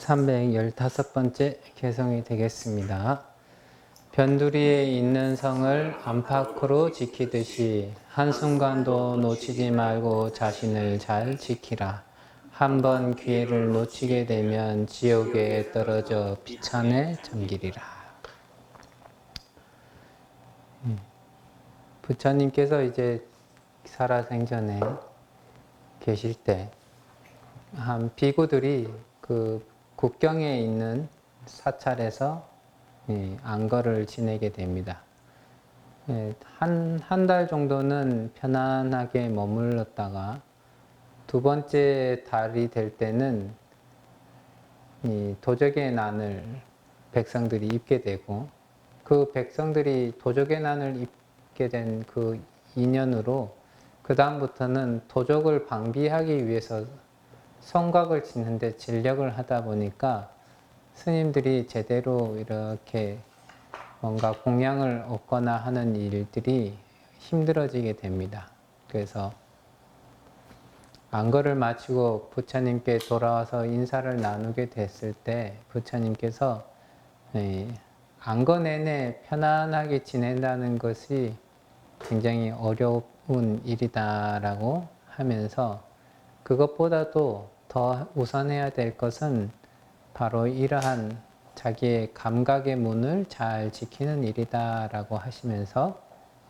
315번째 개성이 되겠습니다. 변두리에 있는 성을 안팎으로 지키듯이 한순간도 놓치지 말고 자신을 잘 지키라. 한번 기회를 놓치게 되면 지옥에 떨어져 비찬에 잠기리라. 부처님께서 이제 살아생전에 계실 때 한 비구들이 그 국경에 있는 사찰에서 안거를 지내게 됩니다. 한 달 정도는 편안하게 머물렀다가 두 번째 달이 될 때는 이 도적의 난을 백성들이 입게 되고 그 백성들이 도적의 난을 입게 된 그 인연으로 그 다음부터는 도적을 방비하기 위해서 성곽을 짓는데 진력을 하다 보니까 스님들이 제대로 이렇게 뭔가 공양을 얻거나 하는 일들이 힘들어지게 됩니다. 그래서 안거를 마치고 부처님께 돌아와서 인사를 나누게 됐을 때 부처님께서 안거 내내 편안하게 지낸다는 것이 굉장히 어려운 일이다라고 하면서 그것보다도 더 우선해야 될 것은 바로 이러한 자기의 감각의 문을 잘 지키는 일이다라고 하시면서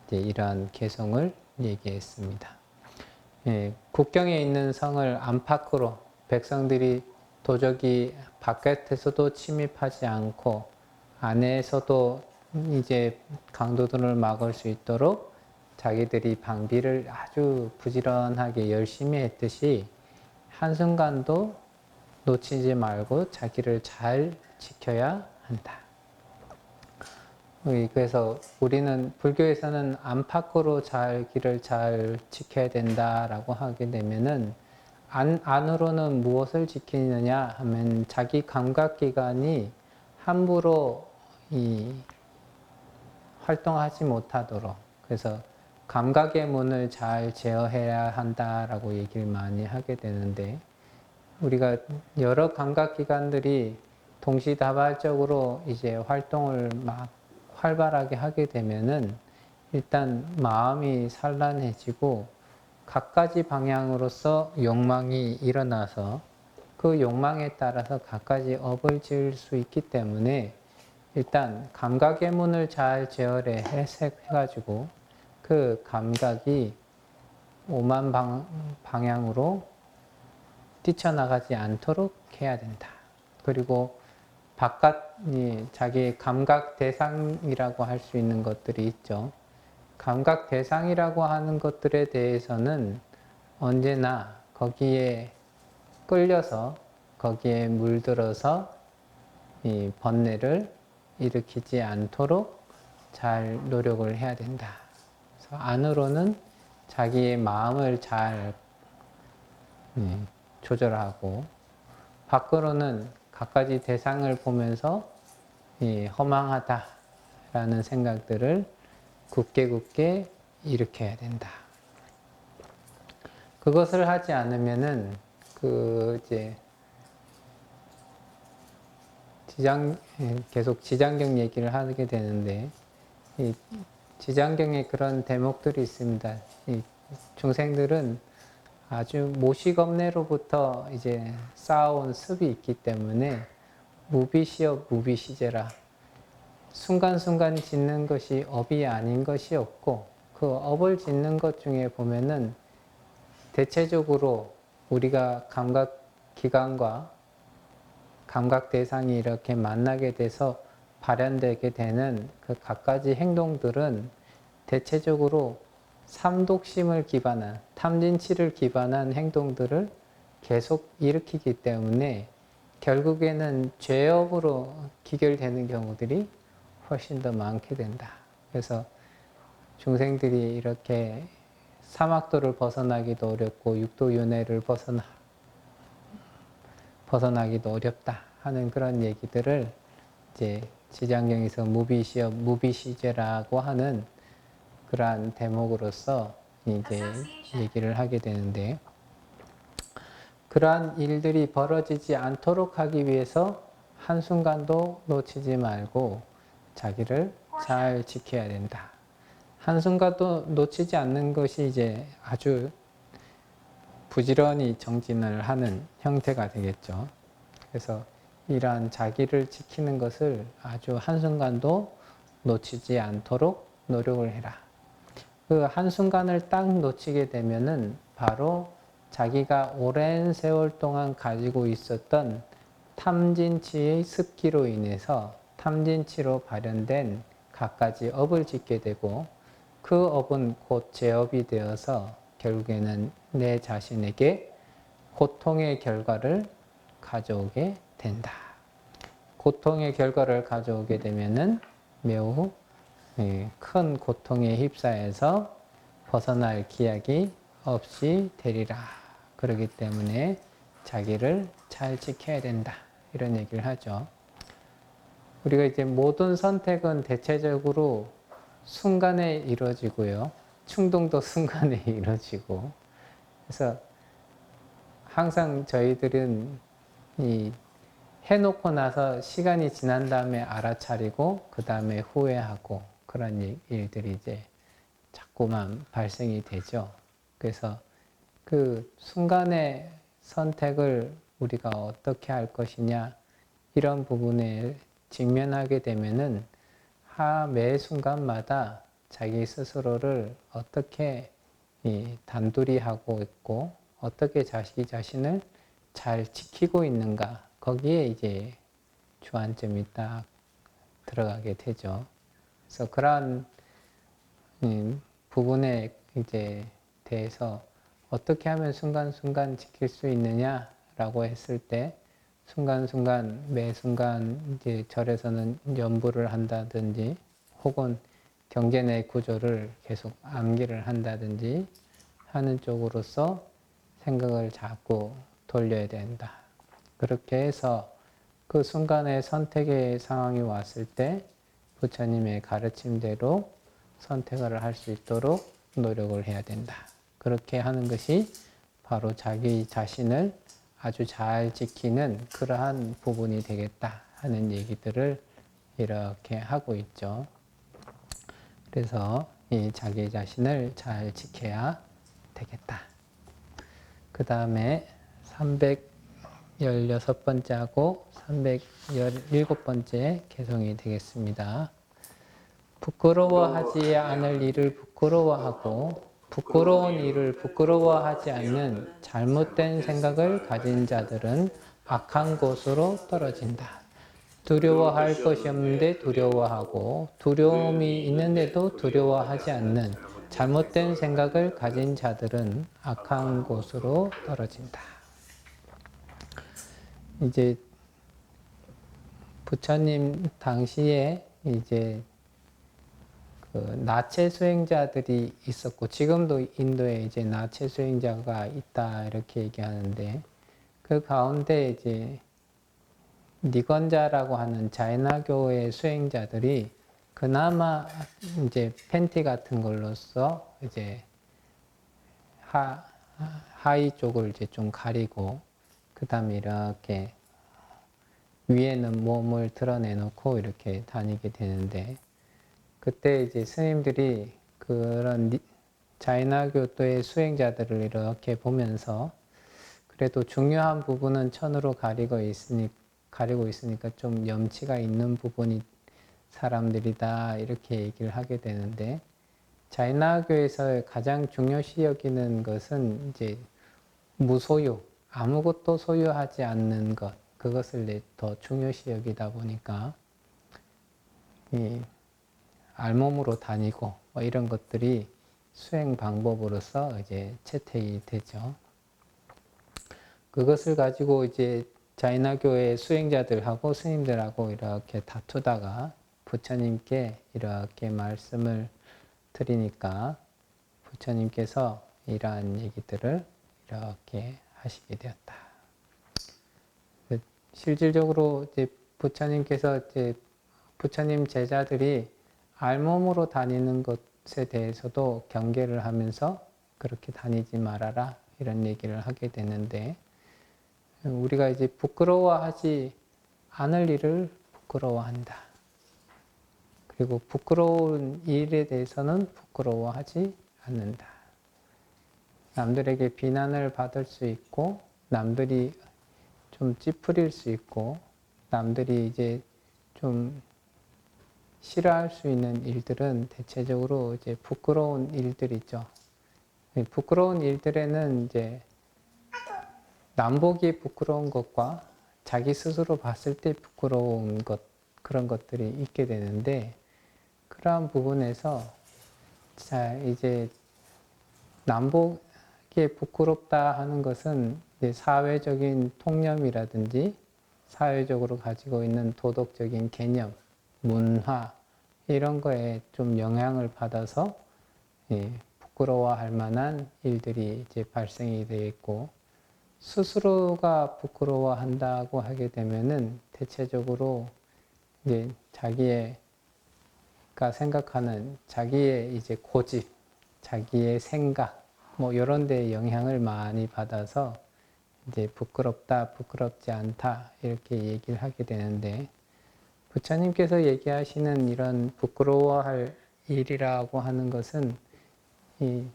이제 이러한 개성을 얘기했습니다. 국경에 있는 성을 안팎으로 백성들이 도적이 바깥에서도 침입하지 않고 안에서도 이제 강도들을 막을 수 있도록 자기들이 방비를 아주 부지런하게 열심히 했듯이 한순간도 놓치지 말고 자기를 잘 지켜야 한다. 그래서 우리는 불교에서는 안팎으로 길을 잘 지켜야 된다라고 하게 되면은 안으로는 무엇을 지키느냐 하면 자기 감각기관이 함부로 활동하지 못하도록 그래서 감각의 문을 잘 제어해야 한다라고 얘기를 많이 하게 되는데 우리가 여러 감각기관들이 동시다발적으로 이제 활동을 막 활발하게 하게 되면은 일단 마음이 산란해지고 갖가지 방향으로서 욕망이 일어나서 그 욕망에 따라서 갖가지 업을 지을 수 있기 때문에 일단 감각의 문을 잘 해가지고 그 감각이 오만 방향으로 뛰쳐나가지 않도록 해야 된다. 그리고 자기 감각 대상이라고 할 수 있는 것들이 있죠. 감각 대상이라고 하는 것들에 대해서는 언제나 거기에 끌려서 거기에 물들어서 이 번뇌를 일으키지 않도록 잘 노력을 해야 된다. 그래서 안으로는 자기의 마음을 잘 조절하고 밖으로는 갖가지 대상을 보면서 허망하다라는 생각들을 굳게 일으켜야 된다. 그것을 하지 않으면은 계속 지장경 얘기를 하게 되는데 이 지장경에 그런 대목들이 있습니다. 이 중생들은 아주 모시겁내로부터 이제 쌓아온 습이 있기 때문에 무비시업 무비시제라 순간순간 짓는 것이 업이 아닌 것이 없고 그 업을 짓는 것 중에 보면은 대체적으로 우리가 감각기관과 감각 대상이 이렇게 만나게 돼서 발현되게 되는 그 갖가지 행동들은 대체적으로 삼독심을 기반한 탐진치를 기반한 행동들을 계속 일으키기 때문에 결국에는 죄업으로 기결되는 경우들이 훨씬 더 많게 된다. 그래서 중생들이 이렇게 사막도를 벗어나기도 어렵고 육도윤회를 벗어나기도 어렵다 하는 그런 얘기들을 이제 지장경에서 무비시업 무비시제라고 하는 그러한 대목으로서 이제 얘기를 하게 되는데 그러한 일들이 벌어지지 않도록 하기 위해서 한순간도 놓치지 말고 자기를 잘 지켜야 된다. 한순간도 놓치지 않는 것이 이제 아주 부지런히 정진을 하는 형태가 되겠죠. 그래서 이러한 자기를 지키는 것을 아주 한순간도 놓치지 않도록 노력을 해라. 그 한순간을 딱 놓치게 되면은 바로 자기가 오랜 세월 동안 가지고 있었던 탐진치의 습기로 인해서 탐진치로 발현된 갖가지 업을 짓게 되고 그 업은 곧 제업이 되어서 결국에는 내 자신에게 고통의 결과를 가져오게 된다. 고통의 결과를 가져오게 되면은 매우 큰 고통에 휩싸여서 벗어날 기약이 없이 되리라. 그렇기 때문에 자기를 잘 지켜야 된다. 이런 얘기를 하죠. 우리가 이제 모든 선택은 대체적으로 순간에 이루어지고요. 충동도 순간에 이루어지고. 그래서 항상 저희들은 이 해놓고 나서 시간이 지난 다음에 알아차리고 그 다음에 후회하고 그런 일들이 이제 자꾸만 발생이 되죠. 그래서 그 순간의 선택을 우리가 어떻게 할 것이냐 이런 부분에 직면하게 되면은 매 순간마다 자기 스스로를 어떻게 단둘이 하고 있고 어떻게 자기 자신을 잘 지키고 있는가 거기에 이제 주안점이 딱 들어가게 되죠. 그래서 그러한 부분에 이제 대해서 어떻게 하면 순간순간 지킬 수 있느냐라고 했을 때 순간순간 매 순간 이제 절에서는 연부를 한다든지 혹은 경계 내 구조를 계속 암기를 한다든지 하는 쪽으로서 생각을 자꾸 돌려야 된다. 그렇게 해서 그 순간의 선택의 상황이 왔을 때 부처님의 가르침대로 선택을 할 수 있도록 노력을 해야 된다. 그렇게 하는 것이 바로 자기 자신을 아주 잘 지키는 그러한 부분이 되겠다 하는 얘기들을 이렇게 하고 있죠. 그래서 이 자기 자신을 잘 지켜야 되겠다. 그 다음에 316번째하고 317번째 개송이 되겠습니다. 부끄러워하지 않을 일을 부끄러워하고 부끄러운 일을 부끄러워하지 않는 잘못된 생각을 가진 자들은 악한 곳으로 떨어진다. 두려워할 것이 없는데 두려워하고 두려움이 있는데도 두려워하지 않는 잘못된 생각을 가진 자들은 악한 곳으로 떨어진다. 이제 부처님 당시에 이제 그 나체 수행자들이 있었고 지금도 인도에 이제 나체 수행자가 있다 이렇게 얘기하는데 그 가운데 이제 니건자라고 하는 자이나교의 수행자들이 그나마 이제 팬티 같은 걸로써 이제 하의 쪽을 이제 좀 가리고 그 다음에 이렇게 위에는 몸을 드러내놓고 이렇게 다니게 되는데 그때 이제 스님들이 그런 자이나교도의 수행자들을 이렇게 보면서 그래도 중요한 부분은 천으로 가리고 있으니까 좀 염치가 있는 부분이 사람들이다 이렇게 얘기를 하게 되는데 자이나교에서 가장 중요시 여기는 것은 이제 무소유, 아무것도 소유하지 않는 것 그것을 더 중요시 여기다 보니까 이 알몸으로 다니고 뭐 이런 것들이 수행 방법으로서 이제 채택이 되죠. 그것을 가지고 이제 자이나교의 수행자들하고 스님들하고 이렇게 다투다가 부처님께 이렇게 말씀을 드리니까 부처님께서 이러한 얘기들을 이렇게 하시게 되었다. 실질적으로 이제 부처님께서 이제 부처님 제자들이 알몸으로 다니는 것에 대해서도 경계를 하면서 그렇게 다니지 말아라 이런 얘기를 하게 되는데 우리가 이제 부끄러워하지 않을 일을 부끄러워한다. 그리고 부끄러운 일에 대해서는 부끄러워하지 않는다. 남들에게 비난을 받을 수 있고, 남들이 좀 찌푸릴 수 있고, 남들이 이제 좀 싫어할 수 있는 일들은 대체적으로 이제 부끄러운 일들이죠. 부끄러운 일들에는 이제 남보기 부끄러운 것과 자기 스스로 봤을 때 부끄러운 것, 그런 것들이 있게 되는데, 그러한 부분에서 자, 이제 남보기에 부끄럽다 하는 것은 이제 사회적인 통념이라든지 사회적으로 가지고 있는 도덕적인 개념, 문화 이런 거에 좀 영향을 받아서 부끄러워할 만한 일들이 이제 발생이 되어 있고, 스스로가 부끄러워한다고 하게 되면은 대체적으로 이제 자기가 생각하는 자기의 이제 고집, 자기의 생각, 뭐 이런 데 영향을 많이 받아서 이제 부끄럽다, 부끄럽지 않다 이렇게 얘기를 하게 되는데, 부처님께서 얘기하시는 이런 부끄러워할 일이라고 하는 것은 이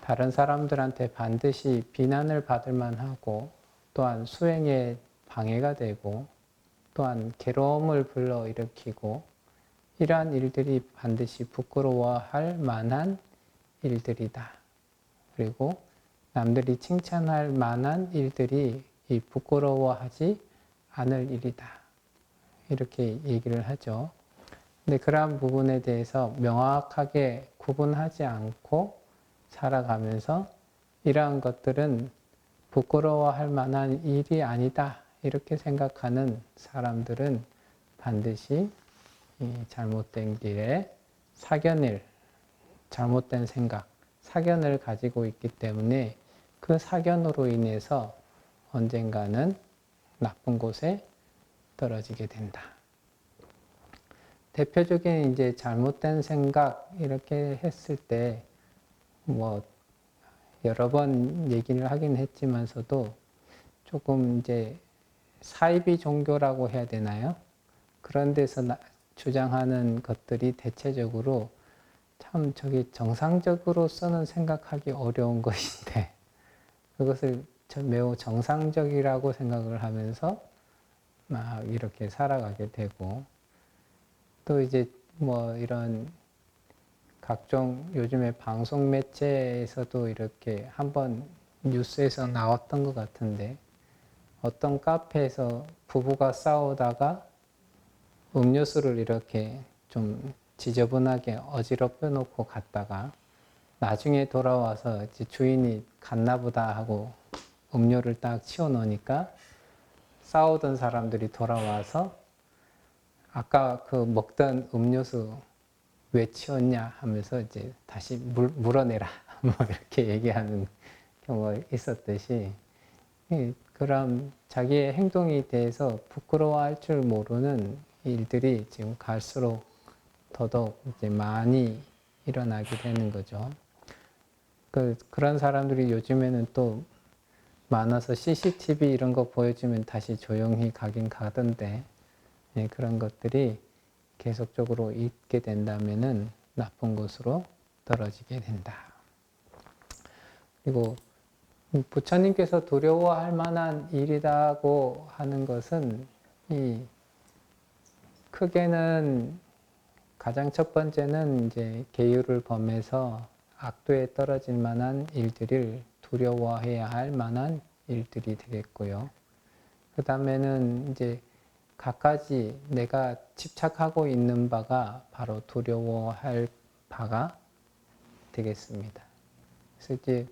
다른 사람들한테 반드시 비난을 받을 만하고, 또한 수행에 방해가 되고, 또한 괴로움을 불러일으키고, 이러한 일들이 반드시 부끄러워할 만한 일들이다. 그리고 남들이 칭찬할 만한 일들이 이 부끄러워하지 않을 일이다. 이렇게 얘기를 하죠. 근데 그러한 부분에 대해서 명확하게 구분하지 않고 살아가면서 이러한 것들은 부끄러워할 만한 일이 아니다. 이렇게 생각하는 사람들은 반드시 이 잘못된 길에 사견을, 잘못된 생각, 사견을 가지고 있기 때문에 그 사견으로 인해서 언젠가는 나쁜 곳에 떨어지게 된다. 대표적인 이제 잘못된 생각 이렇게 했을 때 뭐 여러 번 얘기를 하긴 했지만서도 조금 이제 사이비 종교라고 해야 되나요? 그런 데서 주장하는 것들이 대체적으로 참 저기 정상적으로서는 생각하기 어려운 것인데, 그것을 매우 정상적이라고 생각을 하면서 막 이렇게 살아가게 되고, 또 이제 뭐 이런 각종 요즘에 방송 매체에서도 이렇게 한번 뉴스에서 나왔던 것 같은데, 어떤 카페에서 부부가 싸우다가 음료수를 이렇게 좀 지저분하게 어지럽혀 놓고 갔다가 나중에 돌아와서 이제 주인이 갔나 보다 하고 음료를 딱 치워 놓으니까 싸우던 사람들이 돌아와서 아까 그 먹던 음료수 왜 치웠냐 하면서 이제 다시 물어내라 뭐 이렇게 얘기하는 경우가 있었듯이, 그런 자기의 행동에 대해서 부끄러워할 줄 모르는 일들이 지금 갈수록 더더욱 이제 많이 일어나게 되는 거죠. 그런 사람들이 요즘에는 또 많아서 CCTV 이런 거 보여주면 다시 조용히 가긴 가던데, 그런 것들이 계속적으로 있게 된다면은 나쁜 곳으로 떨어지게 된다. 그리고 부처님께서 두려워할 만한 일이라고 하는 것은 이 크게는 가장 첫 번째는 이제 계율을 범해서 악도에 떨어질 만한 일들을 두려워해야 할 만한 일들이 되겠고요. 그 다음에는 이제 갖가지 내가 집착하고 있는 바가 바로 두려워할 바가 되겠습니다. 그래서 이제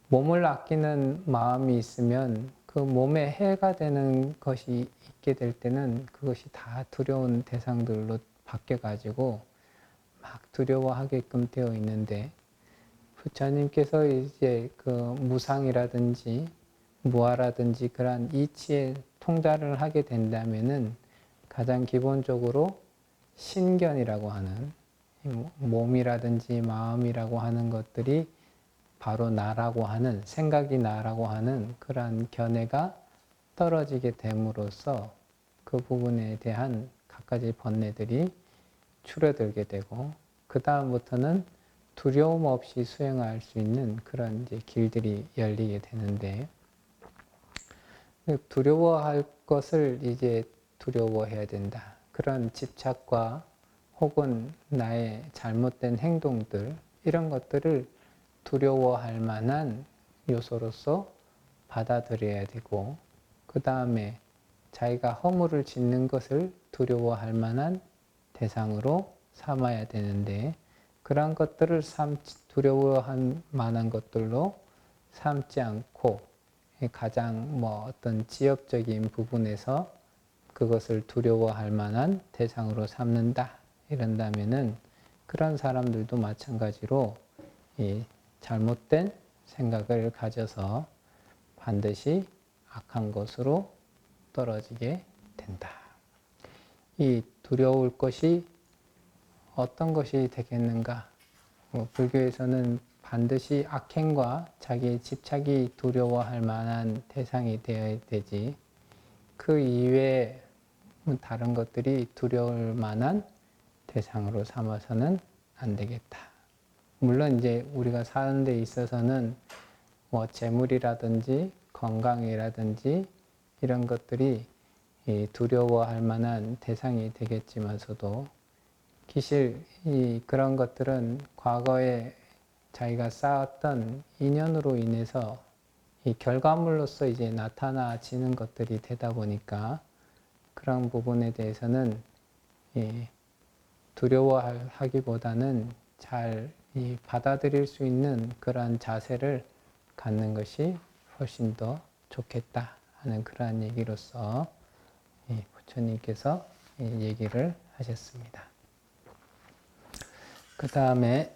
몸을 아끼는 마음이 있으면 그 몸에 해가 되는 것이 있게 될 때는 그것이 다 두려운 대상들로 바뀌어가지고 막 두려워하게끔 되어 있는데, 부처님께서 이제 그 무상이라든지 무아라든지 그러한 이치에 통달을 하게 된다면은 가장 기본적으로 신견이라고 하는 몸이라든지 마음이라고 하는 것들이 바로 나라고 하는, 생각이 나라고 하는 그러한 견해가 떨어지게 됨으로써 그 부분에 대한 갖가지 번뇌들이 줄어들게 되고, 그 다음부터는 두려움 없이 수행할 수 있는 그런 이제 길들이 열리게 되는데, 두려워할 것을 이제 두려워해야 된다. 그런 집착과 혹은 나의 잘못된 행동들, 이런 것들을 두려워할 만한 요소로서 받아들여야 되고, 그 다음에 자기가 허물을 짓는 것을 두려워할 만한 대상으로 삼아야 되는데, 그런 것들을 두려워할 만한 것들로 삼지 않고 가장 어떤 지엽적인 부분에서 그것을 두려워할 만한 대상으로 삼는다. 이런다면은 그런 사람들도 마찬가지로 이 잘못된 생각을 가져서 반드시 악한 것으로 떨어지게 된다. 이 두려울 것이 어떤 것이 되겠는가? 불교에서는 반드시 악행과 자기의 집착이 두려워할 만한 대상이 되어야 되지, 그 이외에 다른 것들이 두려울 만한 대상으로 삼아서는 안 되겠다. 물론 이제 우리가 사는 데 있어서는 재물이라든지 건강이라든지 이런 것들이 두려워할 만한 대상이 되겠지만서도, 기실 그런 것들은 과거에 자기가 쌓았던 인연으로 인해서 이 결과물로서 이제 나타나지는 것들이 되다 보니까, 그런 부분에 대해서는 두려워하기보다는 잘 받아들일 수 있는 그러한 자세를 갖는 것이 훨씬 더 좋겠다 하는 그러한 얘기로서 부처님께서 얘기를 하셨습니다. 그 다음에